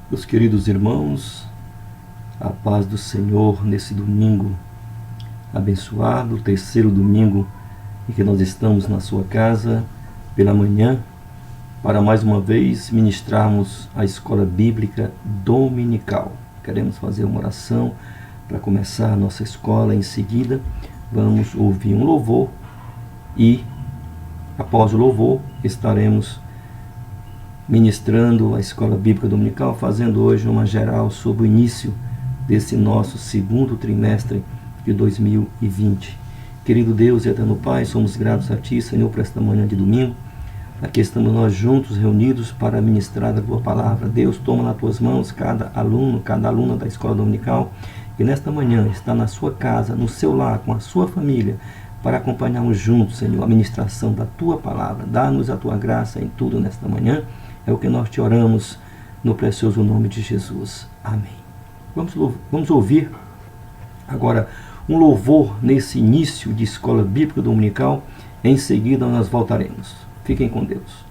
Meus queridos irmãos, a paz do Senhor nesse domingo abençoado, terceiro domingo em que nós estamos na sua casa pela manhã, para mais uma vez ministrarmos a escola bíblica dominical. Queremos fazer uma oração para começar a nossa escola. Em seguida, vamos ouvir um louvor e, após o louvor, estaremos ministrando a escola bíblica dominical, fazendo hoje uma geral sobre o início desse nosso segundo trimestre de 2020. Querido Deus e eterno Pai, somos gratos a Ti, Senhor, por esta manhã de domingo. Aqui estamos nós juntos, reunidos para ministrar a Tua palavra. Deus, toma nas Tuas mãos cada aluno, cada aluna da escola dominical, que nesta manhã está na sua casa, no seu lar, com a sua família, para acompanharmos juntos, Senhor, a ministração da Tua palavra. Dá-nos a Tua graça em tudo nesta manhã. É o que nós te oramos no precioso nome de Jesus. Amém. Vamos ouvir agora um louvor nesse início de escola bíblica dominical. Em seguida nós voltaremos. Fiquem com Deus.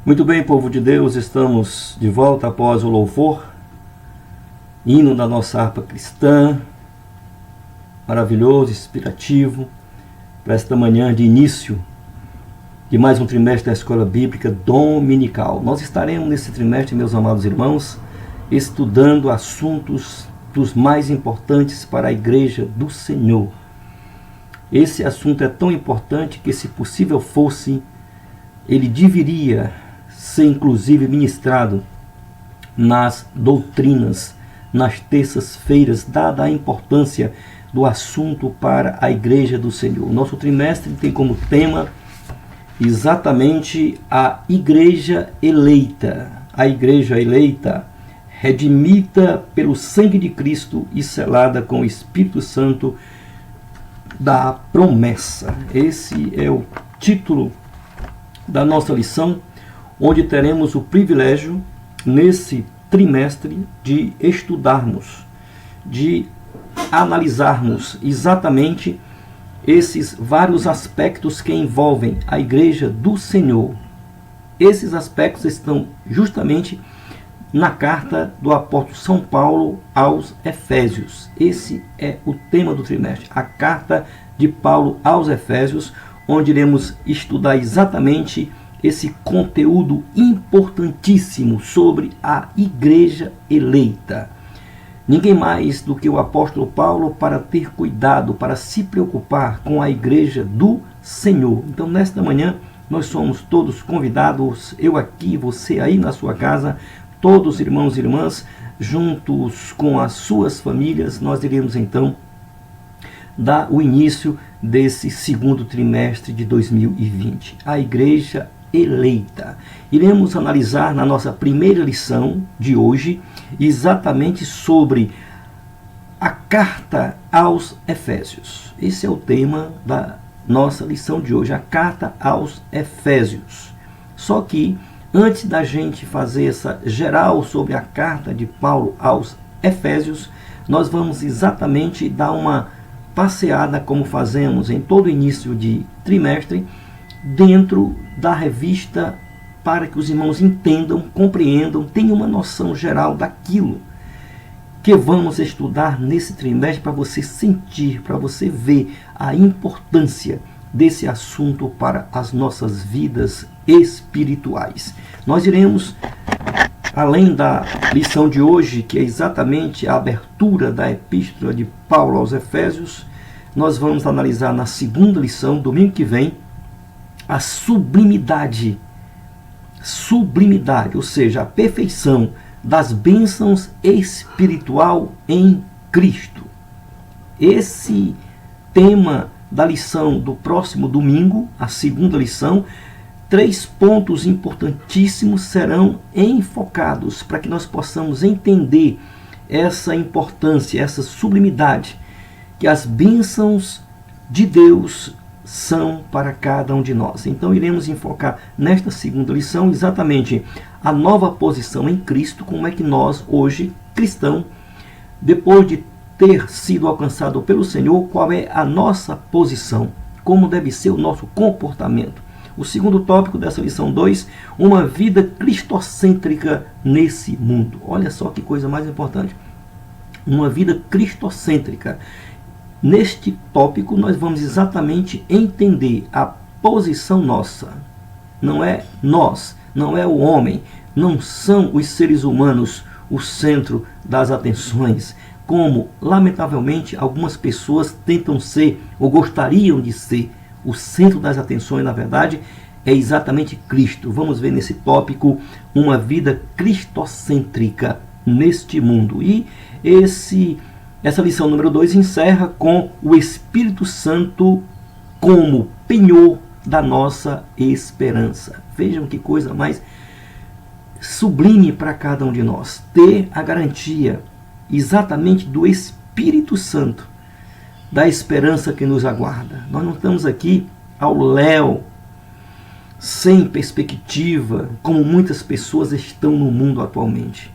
Muito bem, povo de Deus, estamos de volta após o louvor, hino da nossa harpa cristã, maravilhoso, inspirativo, para esta manhã de início de mais um trimestre da Escola Bíblica Dominical. Nós estaremos nesse trimestre, meus amados irmãos, estudando assuntos dos mais importantes para a Igreja do Senhor. Esse assunto é tão importante que, se possível fosse, ele deveria ser inclusive ministrado nas doutrinas, nas terças-feiras, dada a importância do assunto para a Igreja do Senhor. Nosso trimestre tem como tema exatamente a Igreja eleita. A Igreja eleita, redimida pelo sangue de Cristo e selada com o Espírito Santo da promessa. Esse é o título da nossa lição, onde teremos o privilégio, nesse trimestre, de estudarmos, de analisarmos exatamente esses vários aspectos que envolvem a igreja do Senhor. Esses aspectos estão justamente na carta do apóstolo São Paulo aos Efésios. Esse é o tema do trimestre, a carta de Paulo aos Efésios, onde iremos estudar exatamente esse conteúdo importantíssimo sobre a igreja eleita. Ninguém mais do que o apóstolo Paulo para ter cuidado, para se preocupar com a igreja do Senhor. Então, nesta manhã, nós somos todos convidados, eu aqui, você aí na sua casa, todos irmãos e irmãs, juntos com as suas famílias, nós iremos então dar o início desse segundo trimestre de 2020. A igreja eleita. Iremos analisar na nossa primeira lição de hoje exatamente sobre a carta aos Efésios. Esse é o tema da nossa lição de hoje, a carta aos Efésios. Só que antes da gente fazer essa geral sobre a carta de Paulo aos Efésios, nós vamos exatamente dar uma passeada, como fazemos em todo início de trimestre, dentro da revista, para que os irmãos entendam, compreendam, tenham uma noção geral daquilo que vamos estudar nesse trimestre, para você sentir, para você ver a importância desse assunto para as nossas vidas espirituais. Nós iremos, além da lição de hoje, que é exatamente a abertura da epístola de Paulo aos Efésios, nós vamos analisar na segunda lição, domingo que vem, a sublimidade, ou seja, a perfeição das bênçãos espiritual em Cristo. Esse tema da lição do próximo domingo, a segunda lição, 3 pontos importantíssimos serão enfocados para que nós possamos entender essa importância, essa sublimidade, que as bênçãos de Deus são para cada um de nós. Então iremos enfocar nesta segunda lição exatamente a nova posição em Cristo, como é que nós hoje, cristãos, depois de ter sido alcançado pelo Senhor, qual é a nossa posição, como deve ser o nosso comportamento. O segundo tópico dessa lição 2, uma vida cristocêntrica nesse mundo. Olha só que coisa mais importante. Uma vida cristocêntrica. Neste tópico, nós vamos exatamente entender a posição nossa. Não é nós, não é o homem, não são os seres humanos o centro das atenções, como, lamentavelmente, algumas pessoas tentam ser ou gostariam de ser. O centro das atenções, na verdade, é exatamente Cristo. Vamos ver nesse tópico uma vida cristocêntrica neste mundo. E essa lição número 2 encerra com o Espírito Santo como penhor da nossa esperança. Vejam que coisa mais sublime para cada um de nós. Ter a garantia exatamente do Espírito Santo, da esperança que nos aguarda. Nós não estamos aqui ao léu, sem perspectiva, como muitas pessoas estão no mundo atualmente.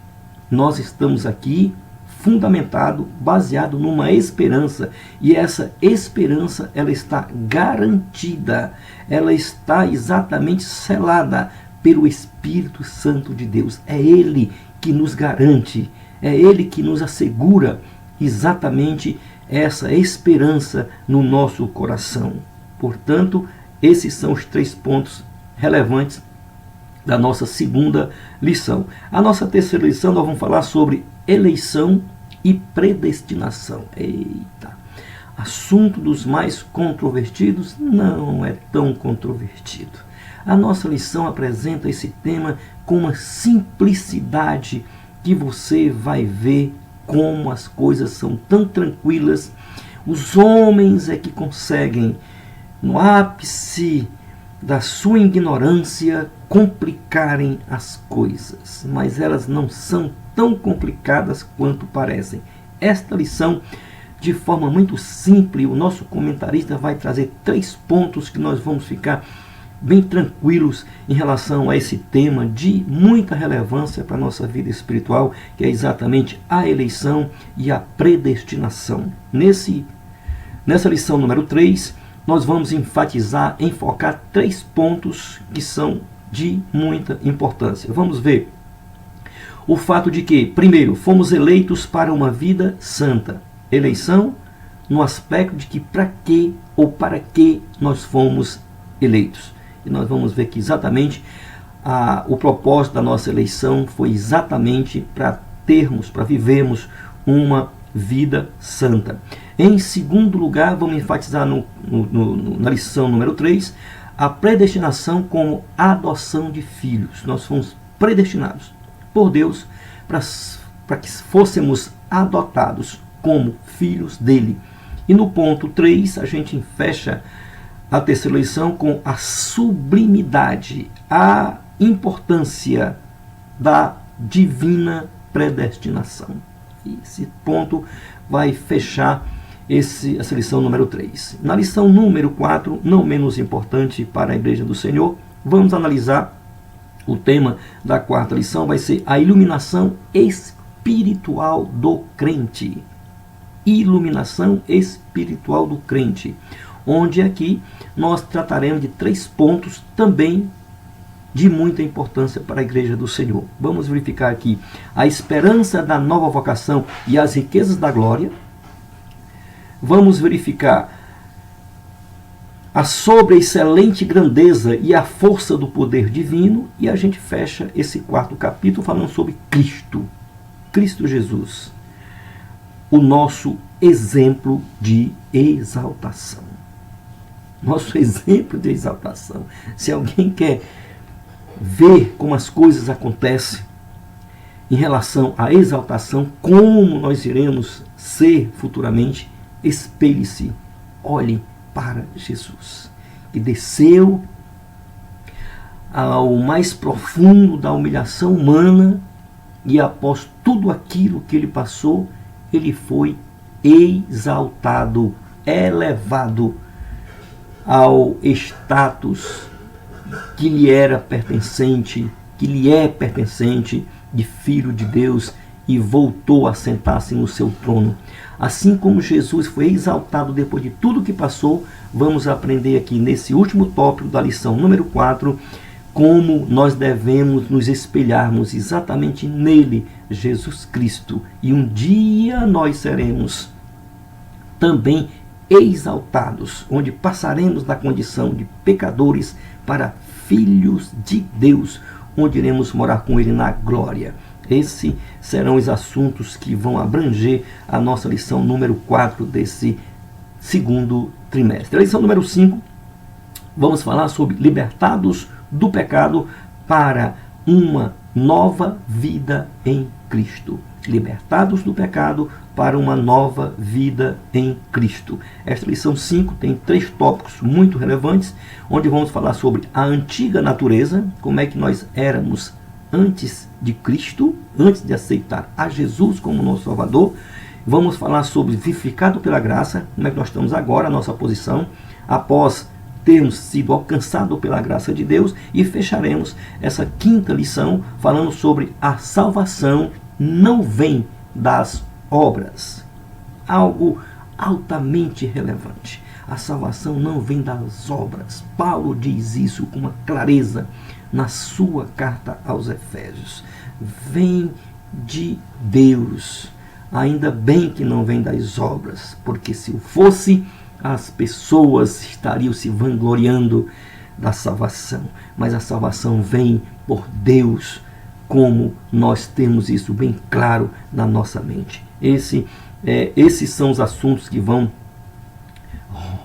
Nós estamos aqui fundamentado, baseado numa esperança, e essa esperança ela está garantida, ela está exatamente selada pelo Espírito Santo de Deus. É Ele que nos garante, é Ele que nos assegura exatamente essa esperança no nosso coração. Portanto, esses são os 3 pontos relevantes da nossa segunda lição. A nossa terceira lição, nós vamos falar sobre eleição e predestinação. Eita! Assunto dos mais controvertidos? Não é tão controvertido. A nossa lição apresenta esse tema com uma simplicidade que você vai ver como as coisas são tão tranquilas. Os homens é que conseguem, no ápice da sua ignorância, complicarem as coisas, mas elas não são tão complicadas quanto parecem. Esta lição, de forma muito simples, o nosso comentarista vai trazer 3 pontos que nós vamos ficar bem tranquilos em relação a esse tema de muita relevância para a nossa vida espiritual, que é exatamente a eleição e a predestinação. Nessa lição número 3, nós vamos enfocar 3 pontos que são de muita importância. Vamos ver o fato de que, primeiro, fomos eleitos para uma vida santa. Eleição no aspecto de que para que nós fomos eleitos. E nós vamos ver que exatamente o propósito da nossa eleição foi exatamente para vivermos uma vida santa. Em segundo lugar, vamos enfatizar na lição número 3, a predestinação como adoção de filhos. Nós fomos predestinados por Deus para que fôssemos adotados como filhos dele. E no ponto 3, a gente fecha a terceira lição com a sublimidade, a importância da divina predestinação. Esse ponto vai fechar essa lição número 3. Na lição número 4, não menos importante para a Igreja do Senhor, vamos analisar o tema da quarta lição, vai ser a iluminação espiritual do crente. Iluminação espiritual do crente, onde aqui nós trataremos de 3 pontos também de muita importância para a Igreja do Senhor. Vamos verificar aqui a esperança da nova vocação e as riquezas da glória. Vamos verificar a sobre-excelente grandeza e a força do poder divino, e a gente fecha esse 4º capítulo falando sobre Cristo, Cristo Jesus, o nosso exemplo de exaltação. Nosso exemplo de exaltação. Se alguém quer ver como as coisas acontecem em relação à exaltação, como nós iremos ser futuramente, espelhe-se, olhe para Jesus, que desceu ao mais profundo da humilhação humana, e após tudo aquilo que ele passou, ele foi exaltado, elevado ao status que lhe era pertencente, que lhe é pertencente de Filho de Deus, e voltou a sentar-se no seu trono. Assim como Jesus foi exaltado depois de tudo que passou, vamos aprender aqui nesse último tópico da lição número 4, como nós devemos nos espelharmos exatamente nele, Jesus Cristo. E um dia nós seremos também exaltados, onde passaremos da condição de pecadores para filhos de Deus, onde iremos morar com ele na glória. Esses serão os assuntos que vão abranger a nossa lição número 4 desse 2º trimestre. A lição número 5, vamos falar sobre libertados do pecado para uma nova vida em Cristo. Libertados do pecado para uma nova vida em Cristo. Esta lição 5 tem 3 tópicos muito relevantes, onde vamos falar sobre a antiga natureza, como é que nós éramos antes de Cristo, antes de aceitar a Jesus como nosso Salvador. Vamos falar sobre vivificado pela graça, como é que nós estamos agora, a nossa posição, após termos sido alcançados pela graça de Deus, e fecharemos essa 5ª lição falando sobre a salvação não vem das obras. Algo altamente relevante. A salvação não vem das obras. Paulo diz isso com uma clareza na sua carta aos Efésios. Vem de Deus. Ainda bem que não vem das obras, porque se o fosse, as pessoas estariam se vangloriando da salvação. Mas a salvação vem por Deus, como nós temos isso bem claro na nossa mente. Esses são os assuntos que vão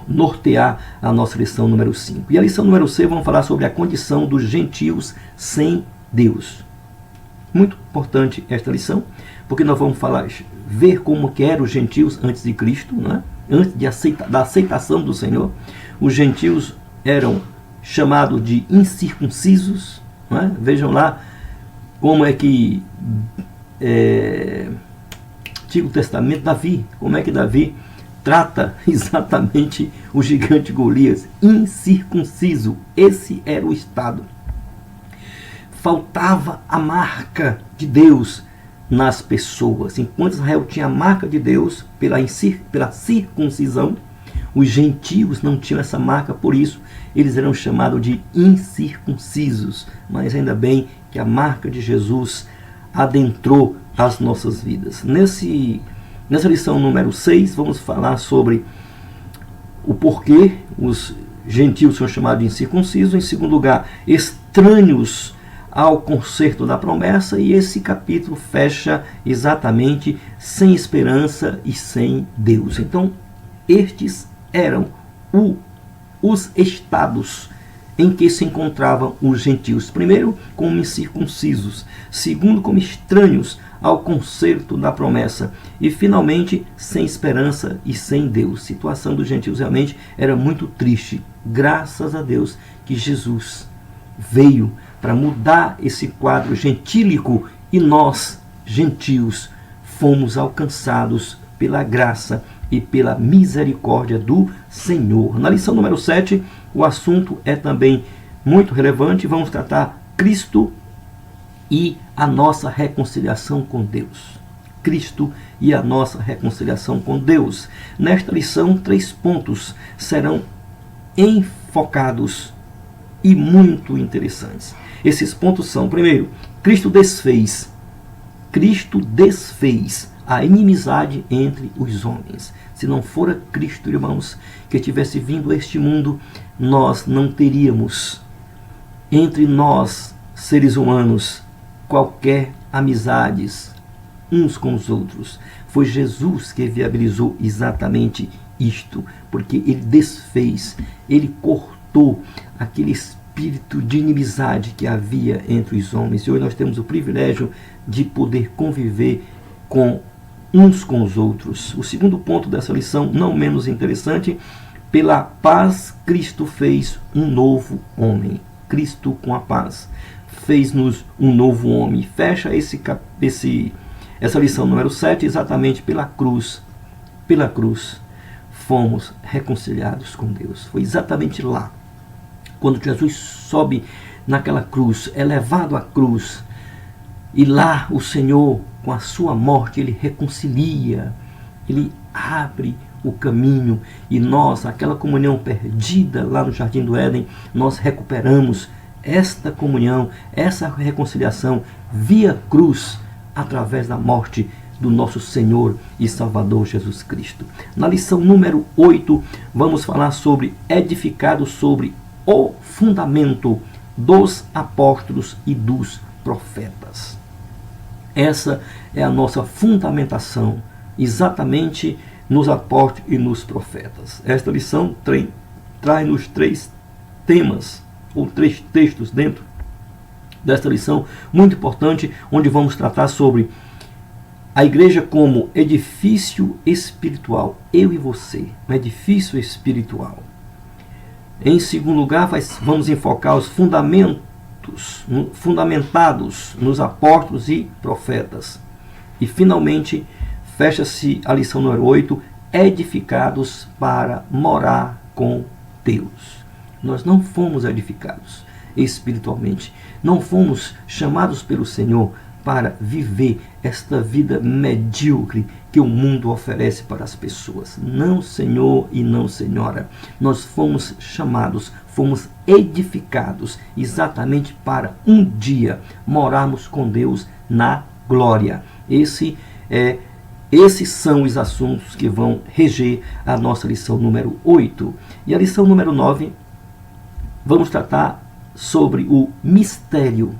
nortear a nossa lição número 5. E a lição número 6, vamos falar sobre a condição dos gentios sem Deus. Muito importante esta lição, porque nós vamos ver como que eram os gentios antes de Cristo, né? Antes da aceitação do Senhor. Os gentios eram chamados de incircuncisos, né? Vejam lá como é que Antigo Testamento, Davi, como é que Davi trata exatamente o gigante Golias, incircunciso. Esse era o estado. Faltava a marca de Deus nas pessoas. Enquanto Israel tinha a marca de Deus pela circuncisão, Os gentios não tinham essa marca, por isso eles eram chamados de incircuncisos. Mas ainda bem que a marca de Jesus adentrou as nossas vidas. Nessa lição número 6, vamos falar sobre o porquê os gentios são chamados de incircuncisos. Em segundo lugar, estranhos ao concerto da promessa. E esse capítulo fecha exatamente sem esperança e sem Deus. Então, estes eram os estados em que se encontravam os gentios. Primeiro, como incircuncisos. Segundo, como estranhos ao concerto da promessa. E, finalmente, sem esperança e sem Deus. A situação dos gentios realmente era muito triste. Graças a Deus que Jesus veio para mudar esse quadro gentílico e nós, gentios, fomos alcançados pela graça e pela misericórdia do Senhor. Na lição número 7, o assunto é também muito relevante. Vamos tratar Cristo e a nossa reconciliação com Deus. Cristo e a nossa reconciliação com Deus. Nesta lição, 3 pontos serão enfocados e muito interessantes. Esses pontos são, primeiro, Cristo desfez a inimizade entre os homens. Se não fora Cristo, irmãos, que tivesse vindo a este mundo, nós não teríamos entre nós, seres humanos, qualquer amizades uns com os outros. Foi Jesus que viabilizou exatamente isto, porque ele desfez, ele cortou aquele espírito de inimizade que havia entre os homens. E hoje nós temos o privilégio de poder conviver uns com os outros. O segundo ponto dessa lição, não menos interessante, pela paz Cristo fez um novo homem. Cristo com a paz fez-nos um novo homem. Fecha essa lição número 7 exatamente pela cruz. Pela cruz fomos reconciliados com Deus. Foi exatamente lá, quando Jesus sobe naquela cruz, é levado à cruz, e lá o Senhor, com a sua morte, ele reconcilia, ele abre o caminho, e nós, aquela comunhão perdida lá no Jardim do Éden, nós recuperamos esta comunhão, essa reconciliação via cruz, através da morte do nosso Senhor e Salvador Jesus Cristo. Na lição número 8, vamos falar sobre edificado sobre o fundamento dos apóstolos e dos profetas. Essa é a nossa fundamentação, exatamente nos apóstolos e nos profetas. Esta lição traz-nos 3 temas, ou 3 textos dentro desta lição, muito importante, onde vamos tratar sobre a igreja como edifício espiritual. Eu e você, um edifício espiritual. Em segundo lugar, vamos enfocar os fundamentados nos apóstolos e profetas. E finalmente, fecha-se a lição número 8, edificados para morar com Deus. Nós não fomos edificados espiritualmente, não fomos chamados pelo Senhor para viver esta vida medíocre que o mundo oferece para as pessoas. Não, Senhor e não, Senhora. Nós fomos chamados, fomos edificados exatamente para um dia morarmos com Deus na glória. Esses são os assuntos que vão reger a nossa lição número 8. E a lição número 9, vamos tratar sobre o mistério.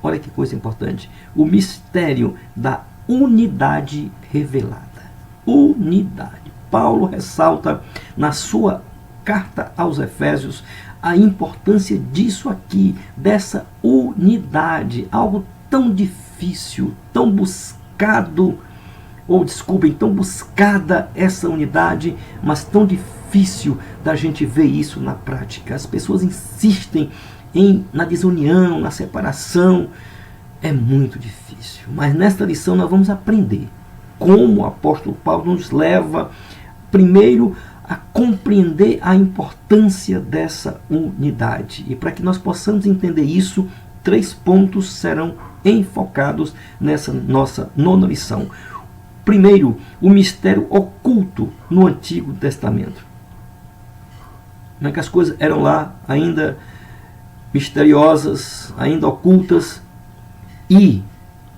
Olha que coisa importante. O mistério da unidade revelada. Unidade. Paulo ressalta na sua carta aos Efésios a importância disso aqui, dessa unidade. Algo tão difícil, tão buscado, tão buscada essa unidade, mas tão difícil da gente ver isso na prática. As pessoas insistem na desunião, na separação. É muito difícil. Mas nesta lição nós vamos aprender como o apóstolo Paulo nos leva, primeiro, a compreender a importância dessa unidade. E para que nós possamos entender isso, 3 pontos serão enfocados nessa nossa 9ª lição. Primeiro, o mistério oculto no Antigo Testamento. né, que as coisas eram lá ainda misteriosas, ainda ocultas. E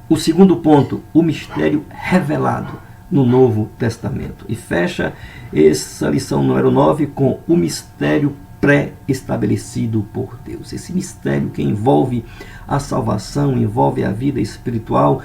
o segundo ponto, o mistério revelado no Novo Testamento. E fecha essa lição número 9 com o mistério pré-estabelecido por Deus. Esse mistério que envolve a salvação, envolve a vida espiritual,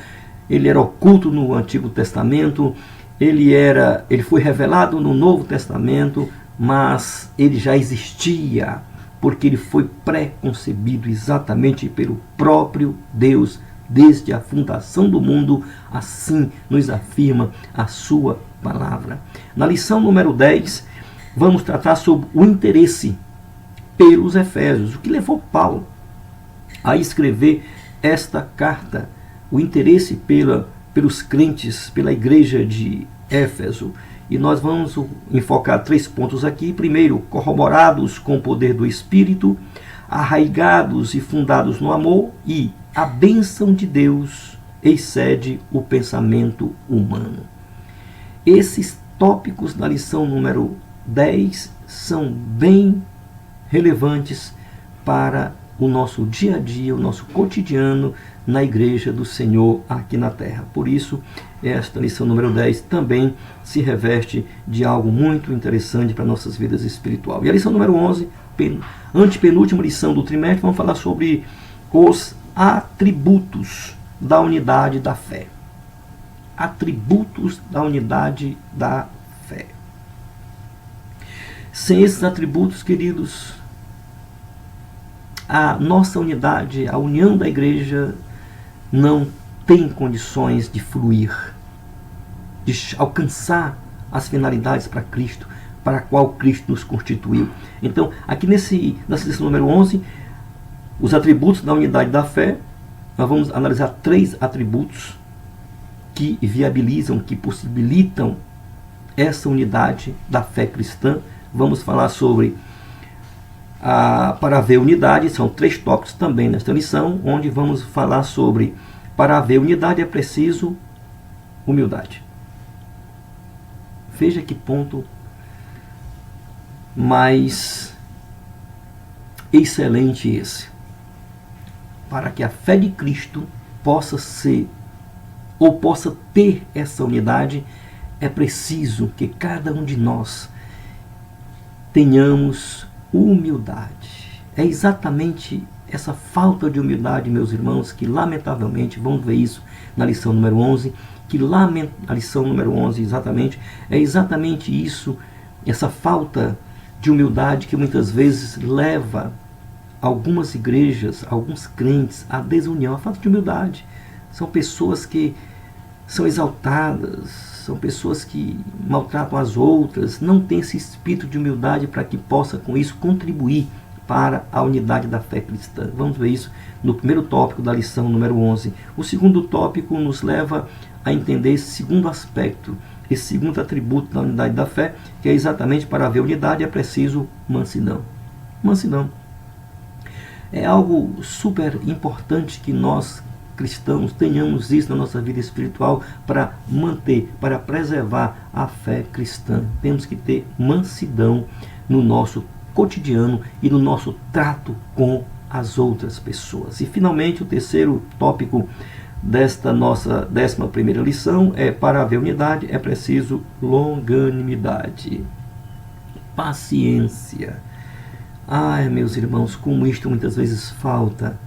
ele era oculto no Antigo Testamento, ele foi revelado no Novo Testamento, mas ele já existia, porque ele foi pré-concebido exatamente pelo próprio Deus, desde a fundação do mundo. Assim nos afirma a sua palavra. Na lição número 10, vamos tratar sobre o interesse pelos Efésios, o que levou Paulo a escrever esta carta, o interesse pelos crentes, pela igreja de Éfeso. E nós vamos enfocar 3 pontos aqui. Primeiro, corroborados com o poder do Espírito, arraigados e fundados no amor, e a bênção de Deus excede o pensamento humano. Esses tópicos da lição número 10 são bem relevantes para o nosso dia a dia, o nosso cotidiano na igreja do Senhor aqui na terra. Por isso, esta lição número 10 também se reveste de algo muito interessante para nossas vidas espirituais. E a lição número 11, antepenúltima lição do trimestre, vamos falar sobre os atributos da unidade da fé. Atributos da unidade da fé. Sem esses atributos, queridos, a nossa unidade, a união da igreja não tem condições de fluir, de alcançar as finalidades para Cristo, para a qual Cristo nos constituiu. Então, aqui nessa lição número 11, os atributos da unidade da fé, nós vamos analisar 3 atributos que viabilizam, que possibilitam essa unidade da fé cristã. Vamos falar sobre para haver unidade, são 3 tópicos também nesta lição, onde vamos falar sobre para haver unidade é preciso humildade. Veja que ponto mais excelente esse. Para que a fé de Cristo possa ser ou possa ter essa unidade, é preciso que cada um de nós tenhamos humildade. É exatamente essa falta de humildade, meus irmãos, que lamentavelmente, vamos ver isso na lição número 11, a lição número 11 exatamente, é exatamente isso, essa falta de humildade que muitas vezes leva algumas igrejas, alguns crentes à desunião, a falta de humildade. São pessoas que são exaltadas, são pessoas que maltratam as outras, não têm esse espírito de humildade para que possa com isso contribuir para a unidade da fé cristã. Vamos ver isso no primeiro tópico da lição número 11. O segundo tópico nos leva a entender esse segundo aspecto, esse segundo atributo da unidade da fé, que é exatamente para haver unidade é preciso mansidão. Mansidão é algo super importante que nós cristãos tenhamos isso na nossa vida espiritual para manter, para preservar a fé cristã. Temos que ter mansidão no nosso cotidiano e no nosso trato com as outras pessoas. E finalmente o terceiro tópico desta nossa 11ª lição é para haver unidade é preciso longanimidade, paciência. Ai, meus irmãos, como isto muitas vezes falta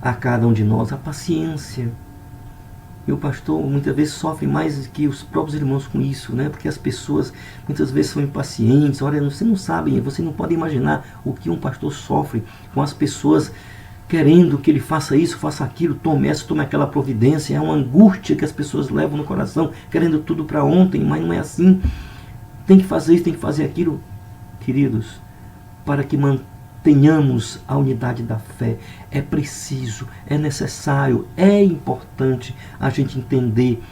a cada um de nós, a paciência. Meu pastor muitas vezes sofre mais que os próprios irmãos com isso, né? Porque as pessoas muitas vezes são impacientes. Olha, você não sabe, você não pode imaginar o que um pastor sofre com as pessoas querendo que ele faça isso, faça aquilo, tome essa, tome aquela providência. É uma angústia que as pessoas levam no coração, querendo tudo para ontem, mas não é assim. Tem que fazer isso, tem que fazer aquilo. Queridos, para que mantenhamos a unidade da fé, é preciso, é necessário, é importante a gente entender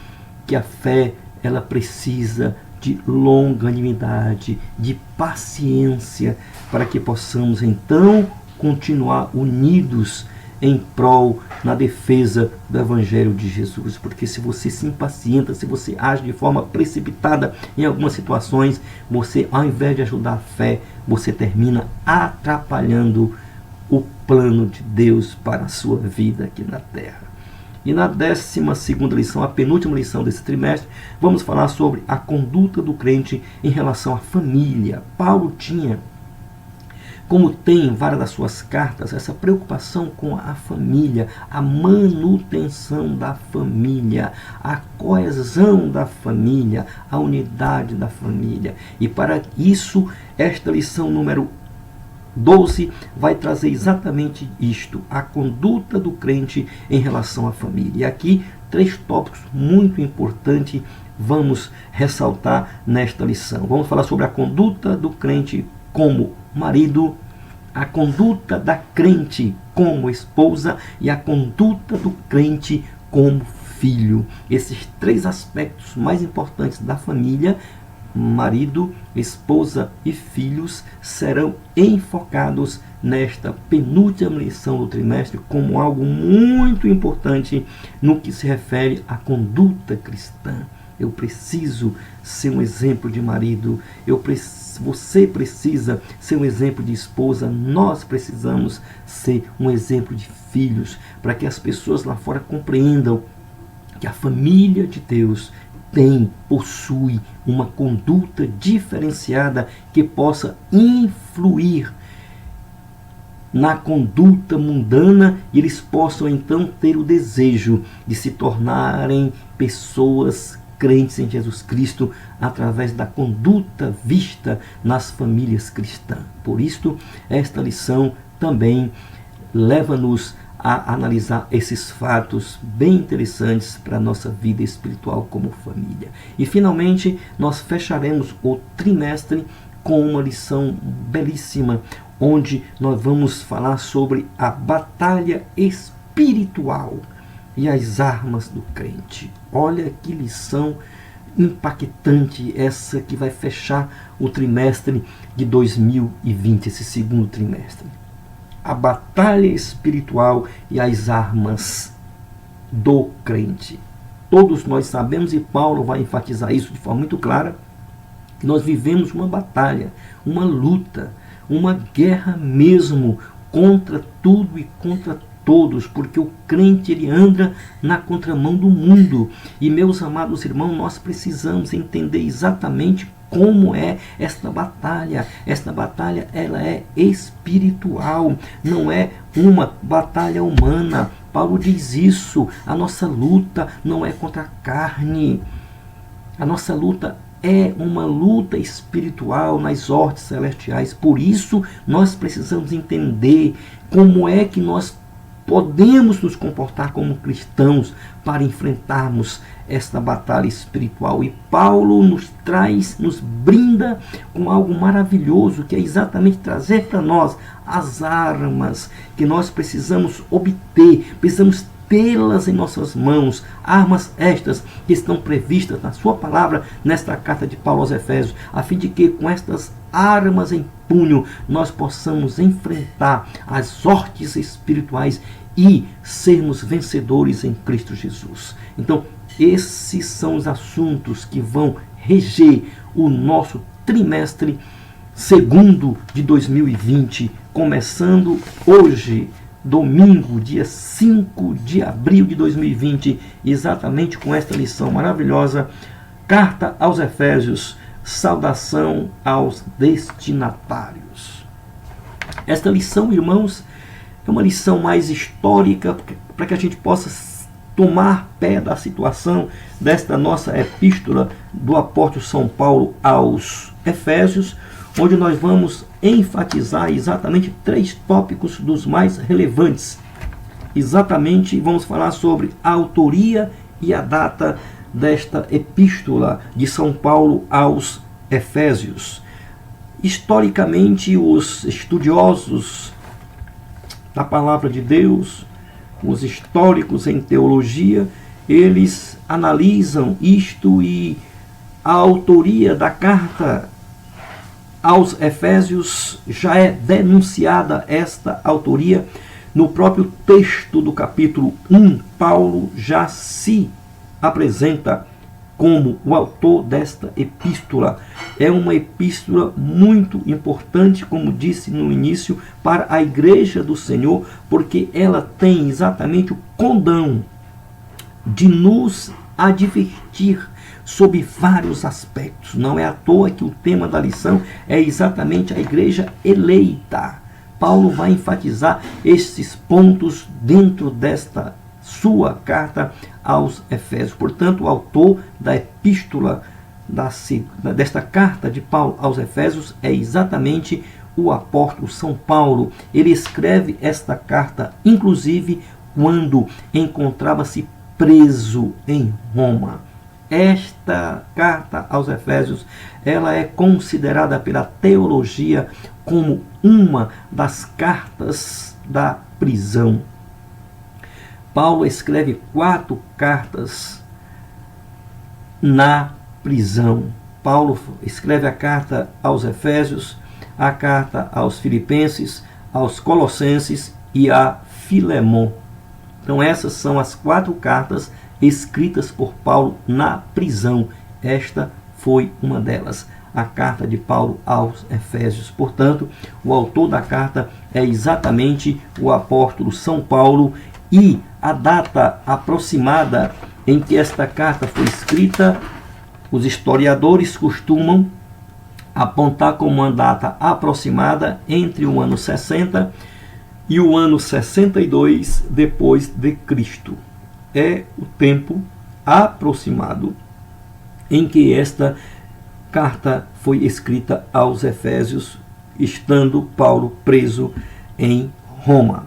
que a fé, ela precisa de longanimidade, de paciência, para que possamos então continuar unidos em prol, na defesa do Evangelho de Jesus. Porque se você se impacienta, se você age de forma precipitada em algumas situações, você, ao invés de ajudar a fé, você termina atrapalhando o plano de Deus para a sua vida aqui na terra. E na 12ª lição, a penúltima lição desse trimestre, vamos falar sobre a conduta do crente em relação à família. Paulo tinha, como tem em várias das suas cartas, essa preocupação com a família, a manutenção da família, a coesão da família, a unidade da família. E para isso, esta lição número 12 vai trazer exatamente isto, a conduta do crente em relação à família. E aqui, 3 tópicos muito importantes vamos ressaltar nesta lição. Vamos falar sobre a conduta do crente como marido, a conduta da crente como esposa e a conduta do crente como filho. Esses 3 aspectos mais importantes da família, marido, esposa e filhos, serão enfocados nesta penúltima lição do trimestre como algo muito importante no que se refere à conduta cristã. Eu preciso ser um exemplo de marido, você precisa ser um exemplo de esposa, nós precisamos ser um exemplo de filhos, para que as pessoas lá fora compreendam que a família de Deus possui uma conduta diferenciada que possa influir na conduta mundana e eles possam então ter o desejo de se tornarem pessoas crentes em Jesus Cristo através da conduta vista nas famílias cristãs. Por isto, esta lição também leva-nos a analisar esses fatos bem interessantes para a nossa vida espiritual como família. E finalmente, nós fecharemos o trimestre com uma lição belíssima, onde nós vamos falar sobre a batalha espiritual e as armas do crente. Olha que lição impactante essa que vai fechar o trimestre de 2020, esse segundo trimestre. A batalha espiritual e as armas do crente. Todos nós sabemos, e Paulo vai enfatizar isso de forma muito clara, que nós vivemos uma batalha, uma luta, uma guerra mesmo contra tudo e contra todos, porque o crente ele anda na contramão do mundo. E meus amados irmãos, nós precisamos entender exatamente como é esta batalha. Esta batalha ela é espiritual, não é uma batalha humana. Paulo diz isso, a nossa luta não é contra a carne, a nossa luta é uma luta espiritual nas hortes celestiais. Por isso nós precisamos entender como é que nós podemos nos comportar como cristãos para enfrentarmos esta batalha espiritual. E Paulo nos brinda com algo maravilhoso, que é exatamente trazer para nós as armas que nós precisamos obter, precisamos tê-las em nossas mãos, armas estas que estão previstas na sua palavra, nesta carta de Paulo aos Efésios, a fim de que com estas armas em punho nós possamos enfrentar as hortes espirituais e sermos vencedores em Cristo Jesus. Então, esses são os assuntos que vão reger o nosso trimestre segundo de 2020, começando hoje, domingo, dia 5 de abril de 2020, exatamente com esta lição maravilhosa, Carta aos Efésios, saudação aos destinatários. Esta lição, irmãos, é uma lição mais histórica para que a gente possa tomar pé da situação desta nossa epístola do apóstolo São Paulo aos Efésios, onde nós vamos enfatizar exatamente 3 tópicos dos mais relevantes. Exatamente, vamos falar sobre a autoria e a data desta epístola de São Paulo aos Efésios. Historicamente, os estudiosos da palavra de Deus, os históricos em teologia, eles analisam isto e a autoria da carta aos Efésios já é denunciada, esta autoria, No próprio texto do capítulo 1, Paulo já se apresenta como o autor desta epístola. É uma epístola muito importante, como disse no início, para a igreja do Senhor, porque ela tem exatamente o condão de nos advertir sobre vários aspectos. Não é à toa que o tema da lição é exatamente a igreja eleita. Paulo vai enfatizar esses pontos dentro desta sua carta aos Efésios. Portanto, o autor da epístola, desta carta de Paulo aos Efésios, é exatamente o apóstolo São Paulo. Ele escreve esta carta, inclusive, quando encontrava-se preso em Roma. Esta carta aos Efésios, ela é considerada pela teologia como uma das cartas da prisão. Paulo escreve 4 cartas na prisão. Paulo escreve a carta aos Efésios, a carta aos Filipenses, aos Colossenses e a Filemon. Então essas são as 4 cartas escritas por Paulo na prisão. Esta foi uma delas, a carta de Paulo aos Efésios. Portanto, o autor da carta é exatamente o apóstolo São Paulo, e a data aproximada em que esta carta foi escrita, os historiadores costumam apontar como uma data aproximada entre o ano 60 e o ano 62 depois de Cristo. É o tempo aproximado em que esta carta foi escrita aos Efésios, estando Paulo preso em Roma.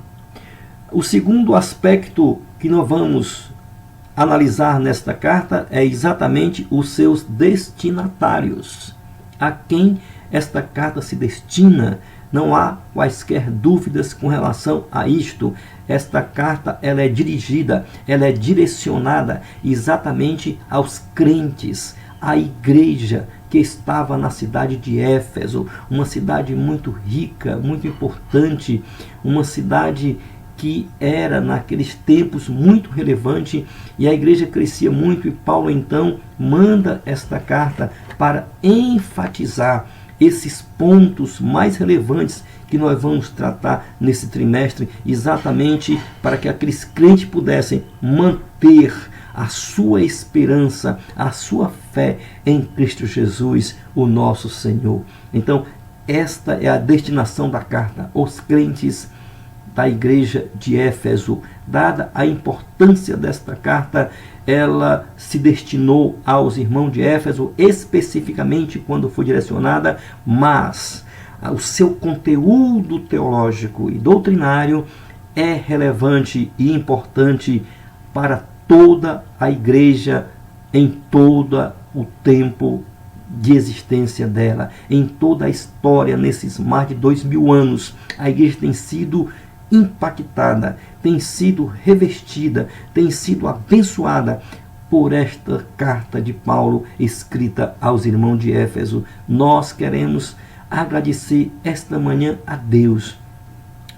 O segundo aspecto que nós vamos analisar nesta carta é exatamente os seus destinatários. A quem esta carta se destina? Não há quaisquer dúvidas com relação a isto. Esta carta ela é dirigida, ela é direcionada exatamente aos crentes, à igreja que estava na cidade de Éfeso, uma cidade muito rica, muito importante, uma cidade que era naqueles tempos muito relevante, e a igreja crescia muito, e Paulo então manda esta carta para enfatizar esses pontos mais relevantes que nós vamos tratar nesse trimestre, exatamente para que aqueles crentes pudessem manter a sua esperança, a sua fé em Cristo Jesus, o nosso Senhor. Então, esta é a destinação da carta, os crentes da igreja de Éfeso. Dada a importância desta carta, ela se destinou aos irmãos de Éfeso, especificamente quando foi direcionada, mas o seu conteúdo teológico e doutrinário é relevante e importante para toda a igreja em todo o tempo de existência dela, em toda a história. Nesses mais de 2000 anos, a igreja tem sido impactada, tem sido revestida, tem sido abençoada por esta carta de Paulo escrita aos irmãos de Éfeso. Nós queremos agradecer esta manhã a Deus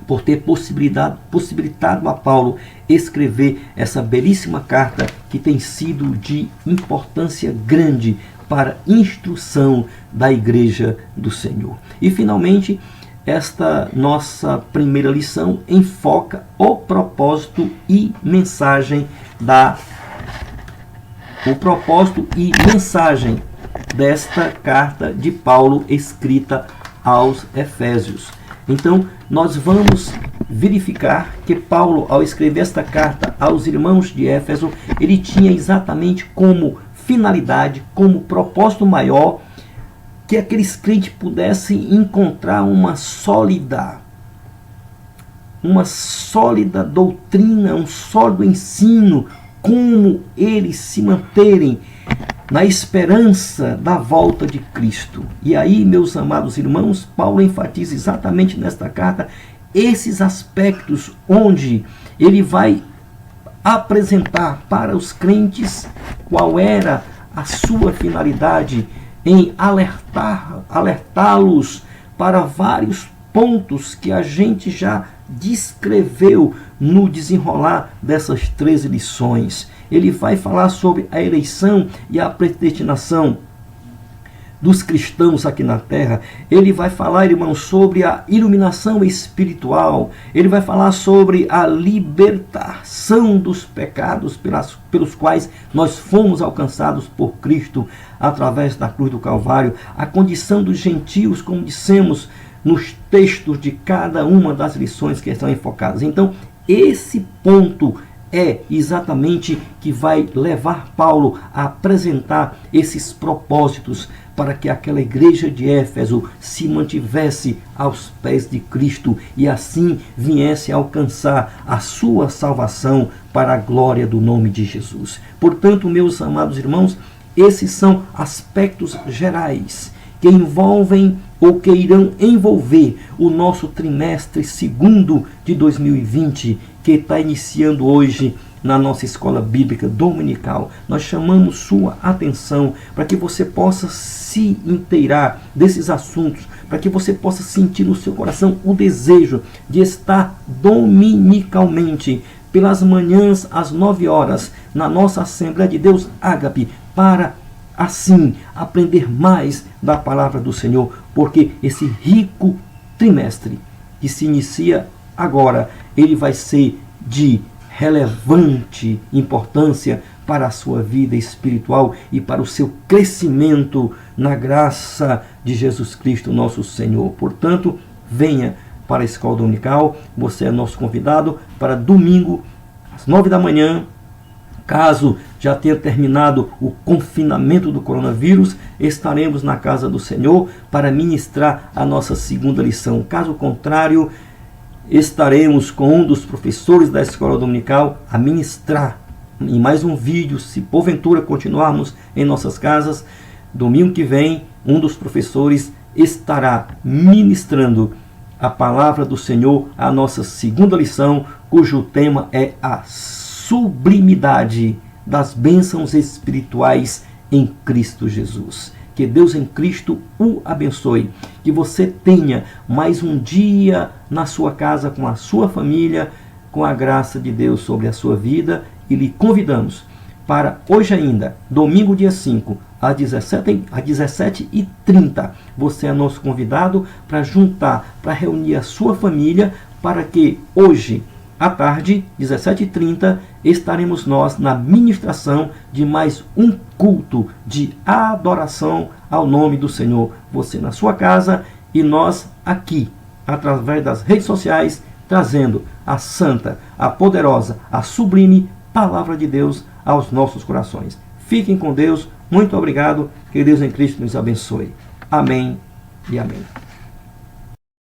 por ter possibilitado a Paulo escrever essa belíssima carta, que tem sido de importância grande para a instrução da igreja do Senhor. E finalmente, esta nossa primeira lição enfoca o propósito e mensagem desta carta de Paulo escrita aos Efésios. Então, nós vamos verificar que Paulo, ao escrever esta carta aos irmãos de Éfeso, ele tinha exatamente como finalidade, como propósito maior, que aqueles crentes pudessem encontrar uma sólida doutrina, um sólido ensino, como eles se manterem na esperança da volta de Cristo. E aí, meus amados irmãos, Paulo enfatiza exatamente nesta carta esses aspectos, onde ele vai apresentar para os crentes qual era a sua finalidade em alertá-los para vários pontos que a gente já descreveu no desenrolar dessas 13 lições. Ele vai falar sobre a eleição e a predestinação dos cristãos aqui na terra. Ele vai falar, irmãos, sobre a iluminação espiritual. Ele vai falar sobre a libertação dos pecados pelos quais nós fomos alcançados por Cristo através da cruz do Calvário. A condição dos gentios, como dissemos nos textos de cada uma das lições que estão enfocadas. Então, esse ponto é exatamente que vai levar Paulo a apresentar esses propósitos para que aquela igreja de Éfeso se mantivesse aos pés de Cristo e assim viesse a alcançar a sua salvação para a glória do nome de Jesus. Portanto, meus amados irmãos, esses são aspectos gerais que envolvem ou que irão envolver o nosso trimestre segundo de 2020, que está iniciando hoje na nossa escola bíblica dominical. Nós chamamos sua atenção para que você possa se inteirar desses assuntos, para que você possa sentir no seu coração o desejo de estar dominicalmente, pelas manhãs às 9 horas, na nossa Assembleia de Deus Ágape, para assim aprender mais da palavra do Senhor, porque esse rico trimestre que se inicia agora, ele vai ser de relevante importância para a sua vida espiritual e para o seu crescimento na graça de Jesus Cristo, nosso Senhor. Portanto, venha para a escola dominical. Você é nosso convidado para domingo, às 9 da manhã. Caso já tenha terminado o confinamento do coronavírus, estaremos na casa do Senhor para ministrar a nossa segunda lição. Caso contrário, estaremos com um dos professores da escola dominical a ministrar em mais um vídeo. Se porventura continuarmos em nossas casas, domingo que vem, um dos professores estará ministrando a palavra do Senhor, a nossa segunda lição, cujo tema é a sublimidade das bênçãos espirituais em Cristo Jesus. Que Deus em Cristo o abençoe. Que você tenha mais um dia na sua casa com a sua família, com a graça de Deus sobre a sua vida. E lhe convidamos para hoje ainda, domingo dia 5, às 17h30. Você é nosso convidado para juntar, para reunir a sua família, para que hoje, à tarde, 17h30, estaremos nós na ministração de mais um culto de adoração ao nome do Senhor. Você na sua casa e nós aqui, através das redes sociais, trazendo a santa, a poderosa, a sublime palavra de Deus aos nossos corações. Fiquem com Deus. Muito obrigado. Que Deus em Cristo nos abençoe. Amém e amém.